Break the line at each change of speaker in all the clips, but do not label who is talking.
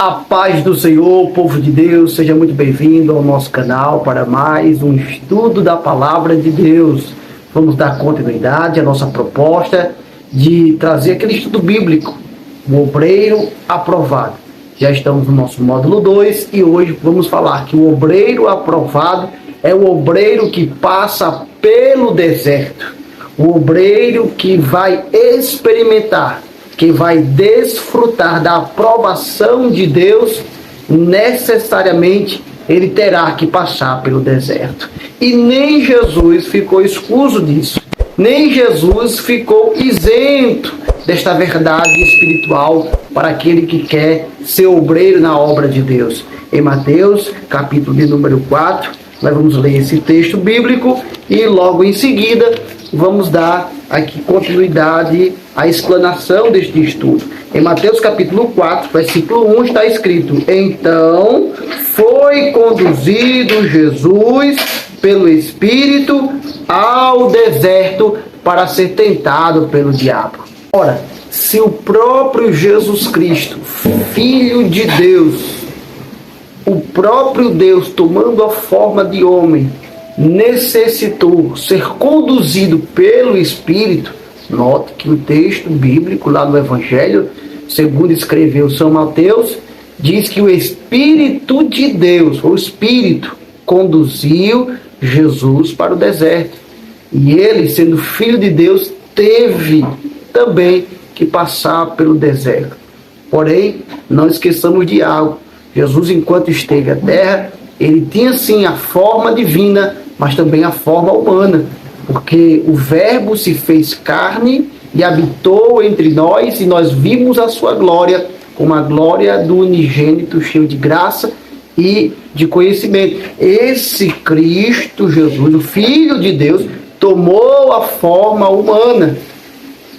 A paz do Senhor, povo de Deus, seja muito bem-vindo ao nosso canal para mais um estudo da Palavra de Deus. Vamos dar continuidade à nossa proposta de trazer aquele estudo bíblico, o obreiro aprovado. Já estamos no nosso módulo 2 e hoje vamos falar que o obreiro aprovado é o obreiro que passa pelo deserto, o obreiro que vai experimentar, que vai desfrutar da aprovação de Deus. Necessariamente ele terá que passar pelo deserto. E nem Jesus ficou escuso disso. Nem Jesus ficou isento desta verdade espiritual para aquele que quer ser obreiro na obra de Deus. Em Mateus, capítulo de número 4, nós vamos ler esse texto bíblico e logo em seguida vamos dar aqui continuidade à explanação deste estudo. Em Mateus capítulo 4, versículo 1 está escrito: Então foi conduzido Jesus pelo Espírito ao deserto para ser tentado pelo diabo. Ora, se o próprio Jesus Cristo, Filho de Deus, o próprio Deus tomando a forma de homem, necessitou ser conduzido pelo Espírito, note que o texto bíblico lá no Evangelho, segundo escreveu São Mateus, diz que o Espírito de Deus, o Espírito, conduziu Jesus para o deserto. E ele, sendo Filho de Deus, teve também que passar pelo deserto. Porém, não esqueçamos de algo. Jesus, enquanto esteve à terra, ele tinha sim a forma divina, mas também a forma humana, porque o Verbo se fez carne e habitou entre nós, e nós vimos a sua glória, como a glória do unigênito, cheio de graça e de conhecimento. Esse Cristo Jesus, o Filho de Deus, tomou a forma humana,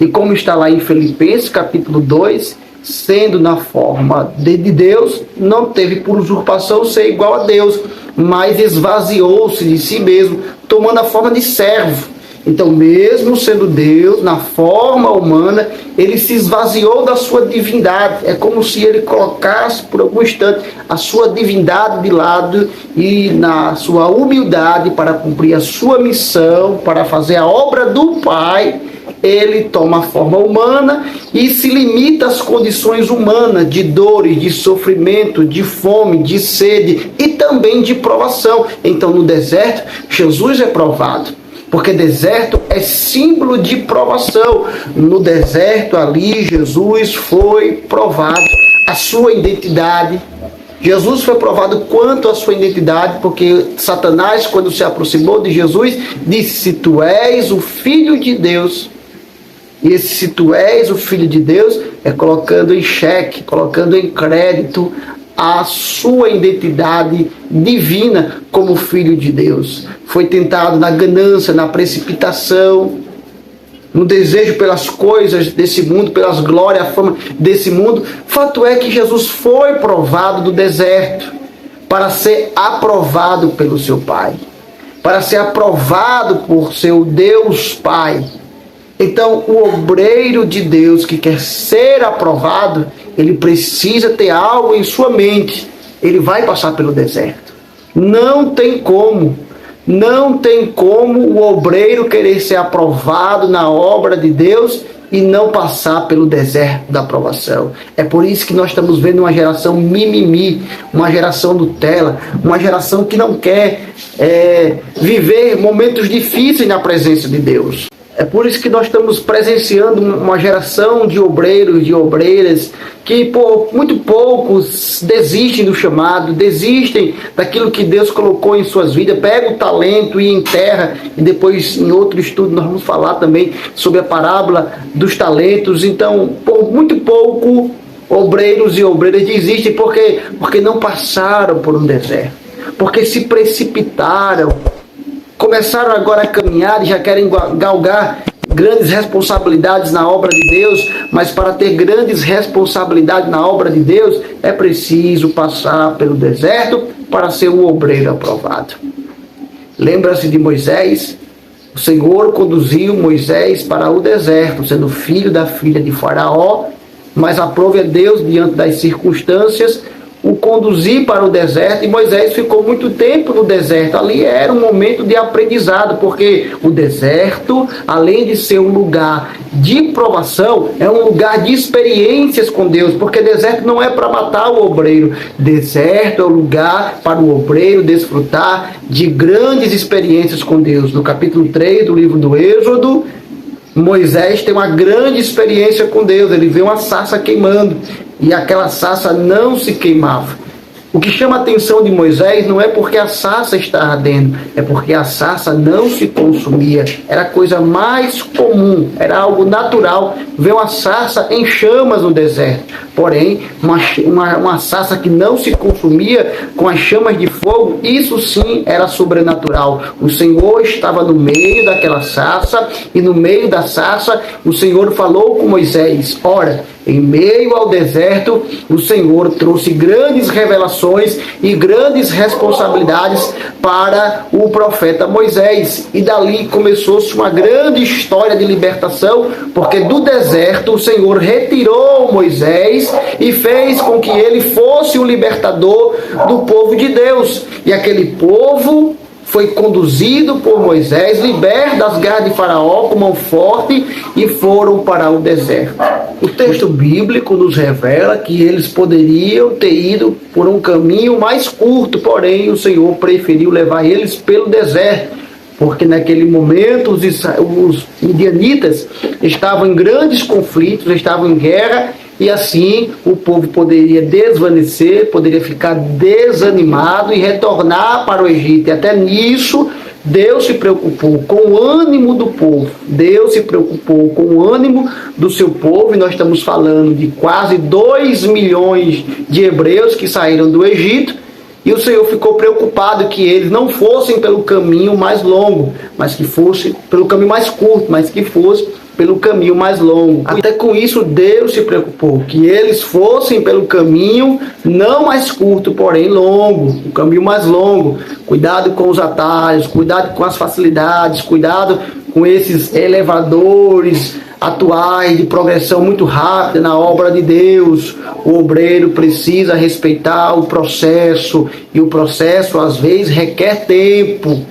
e como está lá em Filipenses capítulo 2, sendo na forma de Deus, não teve por usurpação ser igual a Deus, mas esvaziou-se de si mesmo, tomando a forma de servo. Então, mesmo sendo Deus, na forma humana, ele se esvaziou da sua divindade. É como se ele colocasse por algum instante a sua divindade de lado e na sua humildade para cumprir a sua missão, para fazer a obra do Pai, ele toma a forma humana e se limita às condições humanas de dores, de sofrimento, de fome, de sede e também de provação. Então, no deserto, Jesus é provado, porque deserto é símbolo de provação. No deserto, ali, Jesus foi provado a sua identidade. Jesus foi provado quanto à sua identidade, porque Satanás, quando se aproximou de Jesus, disse: se tu és o Filho de Deus. E esse "se tu és o Filho de Deus" é colocando em xeque, colocando em crédito a sua identidade divina como Filho de Deus. Foi tentado na ganância, na precipitação, no desejo pelas coisas desse mundo, pelas glórias, a fama desse mundo. Fato é que Jesus foi provado do deserto para ser aprovado pelo seu Pai, para ser aprovado por seu Deus Pai. Então, o obreiro de Deus que quer ser aprovado, ele precisa ter algo em sua mente. Ele vai passar pelo deserto. Não tem como o obreiro querer ser aprovado na obra de Deus e não passar pelo deserto da aprovação. É por isso que nós estamos vendo uma geração mimimi, uma geração Nutella, uma geração que não quer viver momentos difíceis na presença de Deus. É por isso que nós estamos presenciando uma geração de obreiros, de obreiras, que por muito poucos desistem do chamado, desistem daquilo que Deus colocou em suas vidas, pegam o talento e enterra. E depois, em outro estudo, nós vamos falar também sobre a parábola dos talentos. Então, por muito pouco, obreiros e obreiras desistem porque não passaram por um deserto, porque se precipitaram. Começaram agora a caminhar e já querem galgar grandes responsabilidades na obra de Deus, mas para ter grandes responsabilidades na obra de Deus, é preciso passar pelo deserto para ser um obreiro aprovado. Lembra-se de Moisés? O Senhor conduziu Moisés para o deserto, sendo filho da filha de Faraó, mas aprove a Deus, diante das circunstâncias, o conduzir para o deserto, e Moisés ficou muito tempo no deserto. Ali era um momento de aprendizado, porque o deserto, além de ser um lugar de provação, é um lugar de experiências com Deus, porque deserto não é para matar o obreiro, deserto é o lugar para o obreiro desfrutar de grandes experiências com Deus. No capítulo 3 do livro do Êxodo, Moisés tem uma grande experiência com Deus. Ele vê uma sarça queimando e aquela sarça não se queimava. O que chama a atenção de Moisés não é porque a sarça está ardendo, é porque a sarça não se consumia. Era a coisa mais comum, era algo natural ver uma sarça em chamas no deserto. Porém, uma sarça que não se consumia com as chamas de fogo, isso sim era sobrenatural. O Senhor estava no meio daquela sarça, e no meio da sarça o Senhor falou com Moisés. Ora, em meio ao deserto, o Senhor trouxe grandes revelações e grandes responsabilidades para o profeta Moisés. E dali começou-se uma grande história de libertação, porque do deserto o Senhor retirou Moisés e fez com que ele fosse o libertador do povo de Deus. E aquele povo foi conduzido por Moisés, liberto das garras de Faraó com mão forte, e foram para o deserto. O texto bíblico nos revela que eles poderiam ter ido por um caminho mais curto, porém o Senhor preferiu levar eles pelo deserto, porque naquele momento os midianitas estavam em grandes conflitos, estavam em guerra, e assim o povo poderia desvanecer, poderia ficar desanimado e retornar para o Egito. E até nisso Deus se preocupou com o ânimo do povo. Deus se preocupou com o ânimo do seu povo, e nós estamos falando de quase 2 milhões de hebreus que saíram do Egito. E o Senhor ficou preocupado que eles não fossem pelo caminho mais longo, mas que fosse pelo caminho mais curto, mas que fosse pelo caminho mais longo. Até com isso Deus se preocupou, que eles fossem pelo caminho não mais curto, porém longo, o caminho mais longo. Cuidado com os atalhos, cuidado com as facilidades, cuidado com esses elevadores atuais de progressão muito rápida na obra de Deus. O obreiro precisa respeitar o processo, e o processo às vezes requer tempo.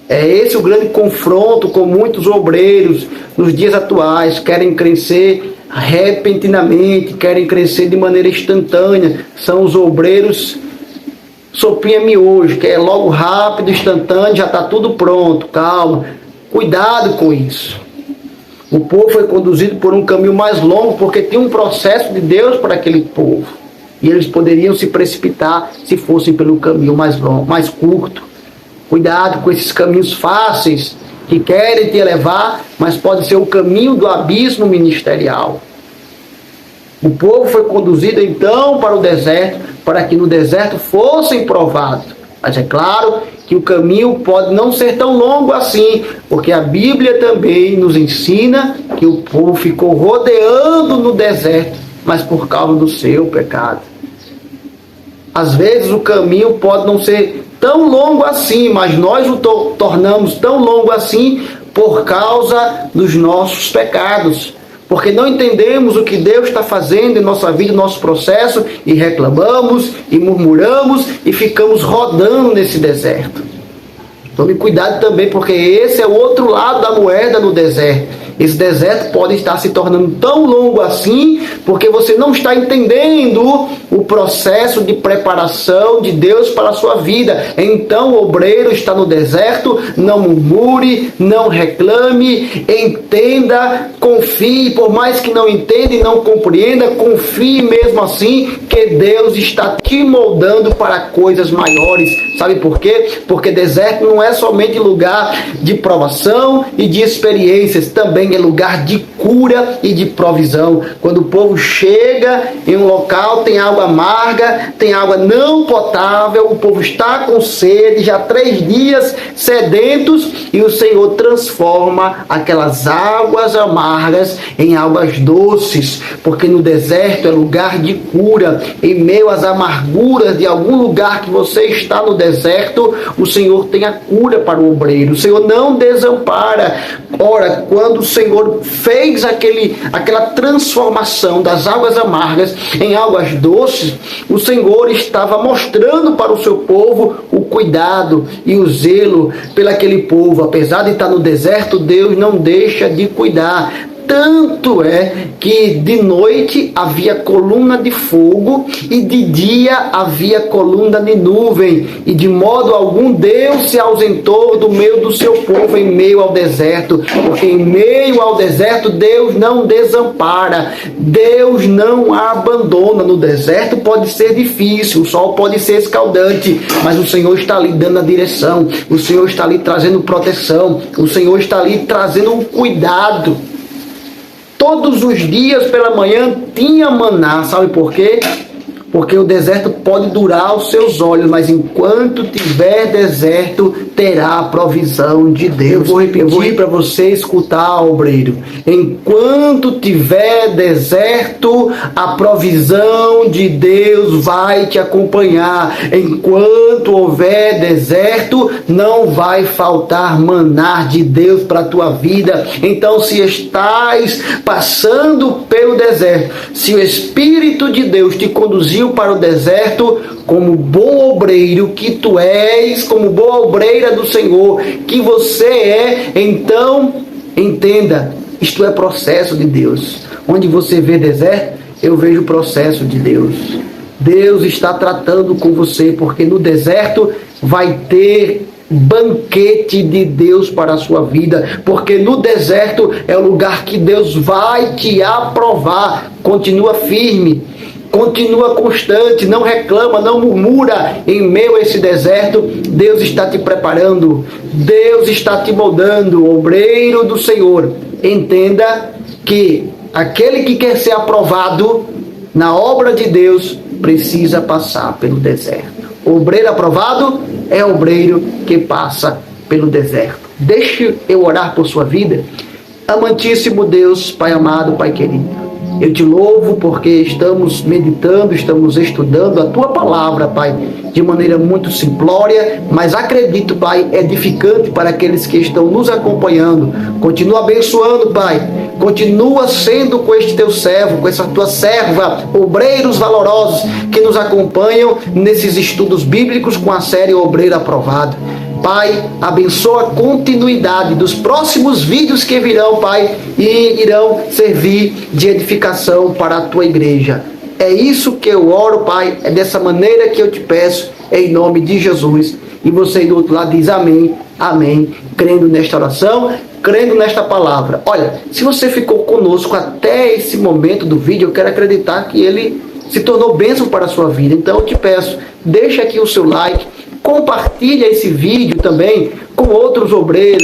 É esse o grande confronto com muitos obreiros nos dias atuais. Querem crescer repentinamente, querem crescer de maneira instantânea. São os obreiros sopinha miojo, que é logo rápido, instantâneo, já está tudo pronto. Calma, cuidado com isso. O povo foi conduzido por um caminho mais longo, porque tinha um processo de Deus para aquele povo, e eles poderiam se precipitar se fossem pelo caminho mais longo, mais curto. Cuidado com esses caminhos fáceis que querem te elevar, mas pode ser o caminho do abismo ministerial. O povo foi conduzido então para o deserto, para que no deserto fossem provados. Mas é claro que o caminho pode não ser tão longo assim, porque a Bíblia também nos ensina que o povo ficou rodeando no deserto, mas por causa do seu pecado. Às vezes o caminho pode não ser tão longo assim, mas nós o tornamos tão longo assim por causa dos nossos pecados, porque não entendemos o que Deus está fazendo em nossa vida, no nosso processo, e reclamamos, e murmuramos, e ficamos rodando nesse deserto. Tome cuidado também, porque esse é o outro lado da moeda no deserto. Esse deserto pode estar se tornando tão longo assim, porque você não está entendendo o processo de preparação de Deus para a sua vida. Então o obreiro está no deserto, não murmure, não reclame, entenda, confie, por mais que não entenda e não compreenda, confie mesmo assim, que Deus está te moldando para coisas maiores. Sabe por quê? Porque deserto não é somente lugar de provação e de experiências, também é lugar de cura e de provisão. Quando o povo chega em um local, tem água amarga, tem água não potável, o povo está com sede, já 3 dias sedentos, e o Senhor transforma aquelas águas amargas em águas doces, porque no deserto é lugar de cura. Em meio às amarguras de algum lugar que você está no deserto, o Senhor tem a cura para o obreiro. O Senhor não desampara. Ora, quando o Senhor fez fez aquela transformação das águas amargas em águas doces, o Senhor estava mostrando para o seu povo o cuidado e o zelo pelaquele povo. Apesar de estar no deserto, Deus não deixa de cuidar. Tanto é que de noite havia coluna de fogo e de dia havia coluna de nuvem, e de modo algum Deus se ausentou do meio do seu povo em meio ao deserto, porque em meio ao deserto Deus não desampara, Deus não abandona. No deserto pode ser difícil, o sol pode ser escaldante, mas o Senhor está ali dando a direção, o Senhor está ali trazendo proteção, o Senhor está ali trazendo um cuidado. Todos os dias pela manhã tinha maná, sabe por quê? Porque o deserto pode durar aos seus olhos, mas enquanto tiver deserto, terá a provisão de Deus. Eu vou repetir para você escutar, obreiro. Enquanto tiver deserto, a provisão de Deus vai te acompanhar. Enquanto houver deserto, não vai faltar maná de Deus para a tua vida. Então, se estás passando pelo deserto, se o Espírito de Deus te conduziu para o deserto, como bom obreiro que tu és, como boa obreira do Senhor que você é, então entenda, isto é processo de Deus. Onde você vê deserto, eu vejo o processo de Deus. Deus está tratando com você, porque no deserto vai ter banquete de Deus para a sua vida, porque no deserto é o lugar que Deus vai te aprovar. Continua firme, continua constante, não reclama, não murmura. Em meio a esse deserto, Deus está te preparando, Deus está te moldando, obreiro do Senhor. Entenda que aquele que quer ser aprovado na obra de Deus precisa passar pelo deserto. Obreiro aprovado é obreiro que passa pelo deserto. Deixe eu orar por sua vida. Amantíssimo Deus, Pai amado, Pai querido, eu te louvo porque estamos meditando, estamos estudando a tua palavra, Pai, de maneira muito simplória, mas acredito, Pai, edificante para aqueles que estão nos acompanhando. Continua abençoando, Pai. Continua sendo com este teu servo, com essa tua serva, obreiros valorosos que nos acompanham nesses estudos bíblicos com a série Obreiro Aprovado. Pai, abençoa a continuidade dos próximos vídeos que virão, Pai, e irão servir de edificação para a tua igreja. É isso que eu oro, Pai, é dessa maneira que eu te peço, em nome de Jesus. E você do outro lado diz amém, amém, crendo nesta oração, crendo nesta palavra. Olha, se você ficou conosco até esse momento do vídeo, eu quero acreditar que ele se tornou bênção para a sua vida. Então eu te peço, deixa aqui o seu like, compartilha esse vídeo também com outros obreiros,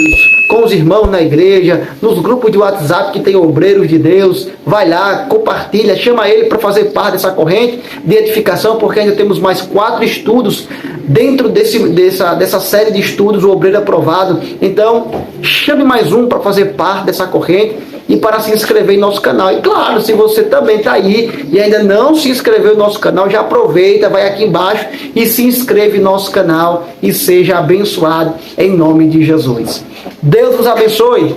com os irmãos na igreja, nos grupos de WhatsApp que tem obreiros de Deus. Vai lá, compartilha, chama ele para fazer parte dessa corrente de edificação, porque ainda temos mais 4 estudos dentro dessa série de estudos, o Obreiro Aprovado. Então, chame mais um para fazer parte dessa corrente e para se inscrever em nosso canal. E claro, se você também está aí e ainda não se inscreveu no nosso canal, já aproveita, vai aqui embaixo e se inscreve no nosso canal e seja abençoado em nome de Jesus. Deus vos abençoe.